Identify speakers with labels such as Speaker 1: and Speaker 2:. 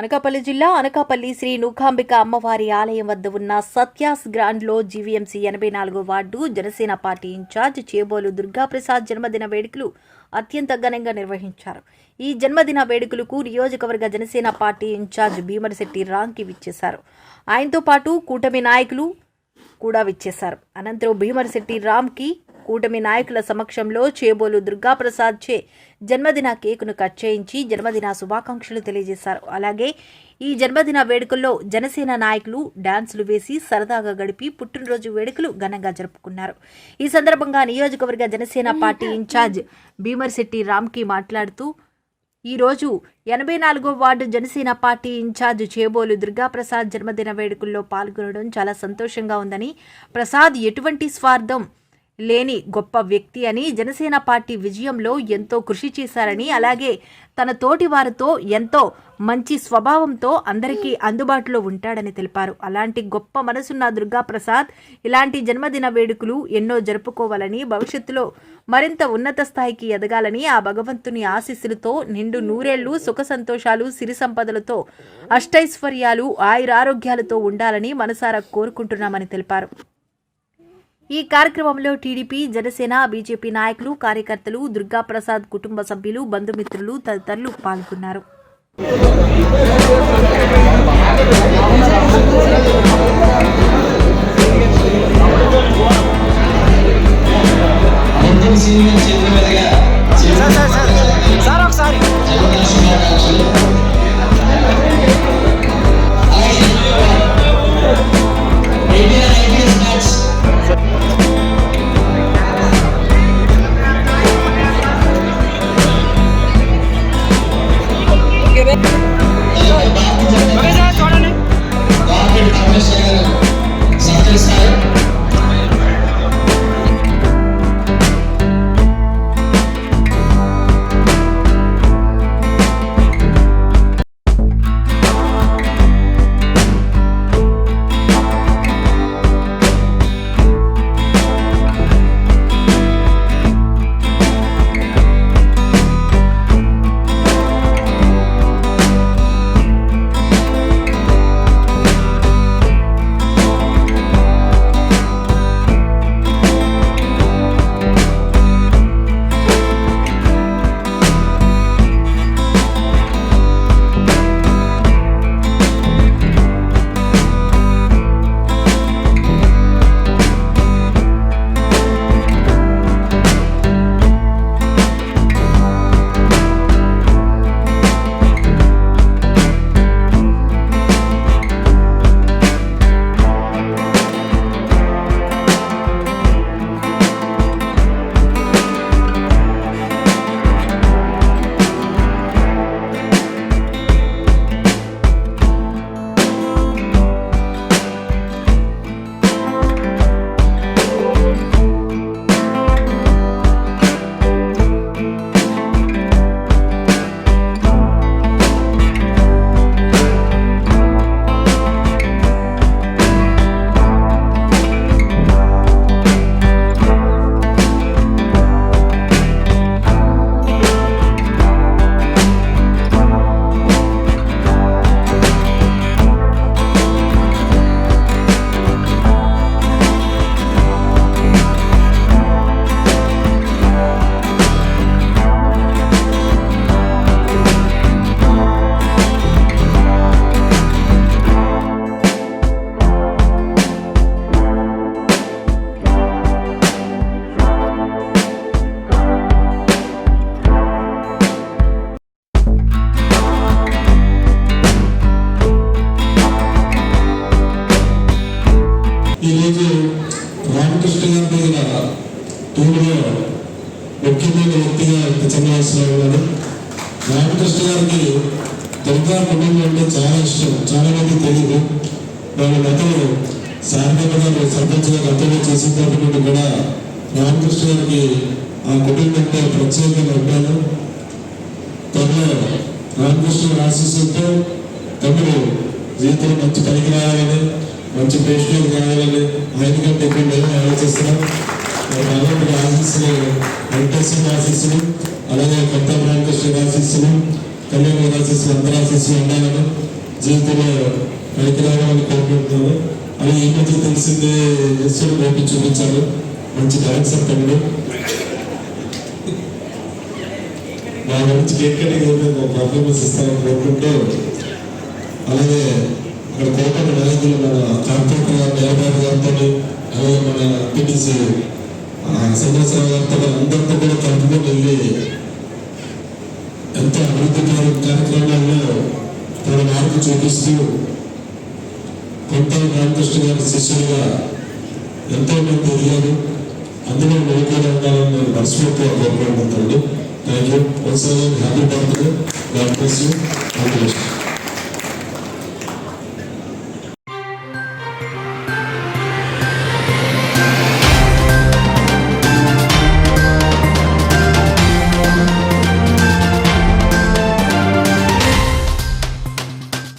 Speaker 1: అనకాపల్లి జిల్లా అనకాపల్లి శ్రీ నూకాంబిక అమ్మవారి ఆలయం వద్ద ఉన్న సత్యాస్ గ్రాండ్లో జీవీఎంసీ 84వ ward Janasena party incharge Chebolu Durgaprasad జన్మదిన వేడుకలు అత్యంత ఘనంగా నిర్వహించారు. ఈ జన్మదిన వేడుకలకు నియోజకవర్గ జనసేన పార్టీ ఇన్ఛార్జ్ భీమరశెట్టి రాంకి విచ్చేశారు. ఆయనతో పాటు కూటమి నాయకులు కూడా విచ్చేశారు. అనంతరం భీమరశెట్టి రామ్కి కూటమి నాయకుల సమక్షంలో చేబోలు దుర్గాప్రసాద్ చే జన్మదిన కేకును కట్ చేయించి జన్మదిన శుభాకాంక్షలు తెలియజేశారు. అలాగే ఈ జన్మదిన వేడుకల్లో జనసేన నాయకులు డాన్సులు వేసి సరదాగా గడిపి పుట్టినరోజు వేడుకలు ఘనంగా జరుపుకున్నారు. ఈ సందర్భంగా నియోజకవర్గ జనసేన పార్టీ ఇన్ఛార్జ్ భీమరశెట్టి రామ్కి మాట్లాడుతూ ఈరోజు 84వ ward Janasena party incharge Chebolu Durgaprasad జన్మదిన వేడుకల్లో పాల్గొనడం చాలా సంతోషంగా ఉందని, ప్రసాద్ ఎటువంటి స్వార్థం లేని గొప్ప వ్యక్తి అని, జనసేన పార్టీ విజయంలో ఎంతో కృషి చేశారని, అలాగే తన తోటి వారితో ఎంతో మంచి స్వభావంతో అందరికీ అందుబాటులో ఉంటాడని తెలిపారు. అలాంటి గొప్ప మనసున్న దుర్గాప్రసాద్ ఇలాంటి జన్మదిన వేడుకలు ఎన్నో జరుపుకోవాలని, భవిష్యత్తులో మరింత ఉన్నత స్థాయికి ఎదగాలని, ఆ భగవంతుని ఆశీస్సులతో నిండు నూరేళ్లు సుఖ సంతోషాలు సిరి సంపదలతో అష్టైశ్వర్యాలు ఆయురారోగ్యాలతో ఉండాలని మనసారా కోరుకుంటున్నామని తెలిపారు. ఈ కార్యక్రమంలో టీడీపీ, జనసేన, బీజేపీ నాయకులు, కార్యకర్తలు, దుర్గాప్రసాద్ కుటుంబ సభ్యులు, బంధుమిత్రులు తదితరులు పాల్గొన్నారు.
Speaker 2: ఈరోజు రామకృష్ణ గారి దగ్గర టూర్లో ముఖ్యమైన వ్యక్తిగా చంద్రబాబు ఉన్నారు. రామకృష్ణ గారికి దుర్గా కుటుంబం అంటే చాలా ఇష్టం. చాలా మంది తెలియదు. వాళ్ళ గతంలో శారదమ్మ గారు సర్పంచ్గా గతంలో చేసినప్పటికీ కూడా రామకృష్ణ గారికి ఆ కుటుంబంతో ప్రత్యేకంగా ఉంటాను. త్వరలో రామకృష్ణ ఆశీస్సులతో తమ్ముడు జీవితంలో మంచి పనికి రావాలని, మంచి ప్రేక్షకులు కావాలని ఆయనకంటే ఎక్కువ మేము ఆలోచిస్తున్నాం. భగవంతుడి ఆశీస్సులు, వెంకటేశ్వర ఆశీస్సులు, అలాగే కొత్త రామకృష్ణ ఆశీస్సులు, కళ్యాణ ఆశీస్సులు, అందరి ఆశీస్సులు ఉండాలని జీవితంలో పైకి రావాలని కోరుకుంటున్నాను. అవి ఈ మధ్య తెలిసిందే ఎస్సుడు బయట చూపించారు. మంచి డాన్సర్ తమ్ముడు. నా గురించి కేక్ కటింగ్ ఏదైనా పర్ఫార్మెన్స్ ఇస్తానని కోరుకుంటూ, అలాగే అక్కడ కోపం నాయకులు మన కార్పొరేటర్ గారు నేలబాబు గారితో, అలాగే మన ఎంపీటీసీ శ్రీనివాసరావు గారితో అందరితో కూడా కలుపుకొని వెళ్ళి ఎంతో అభివృద్ధి కార్యక్రమాల్లో తన మార్పు చూపిస్తూ కొంత రామకృష్ణ గారి శిష్యులుగా ఎంతో మంది ఎదిగారు. అందులో నువ్వు కూడా ఉండాలని నేను మనస్ఫూర్తిగా కోరుకుంటున్నాను. Thank you. Happy birthday. God bless you.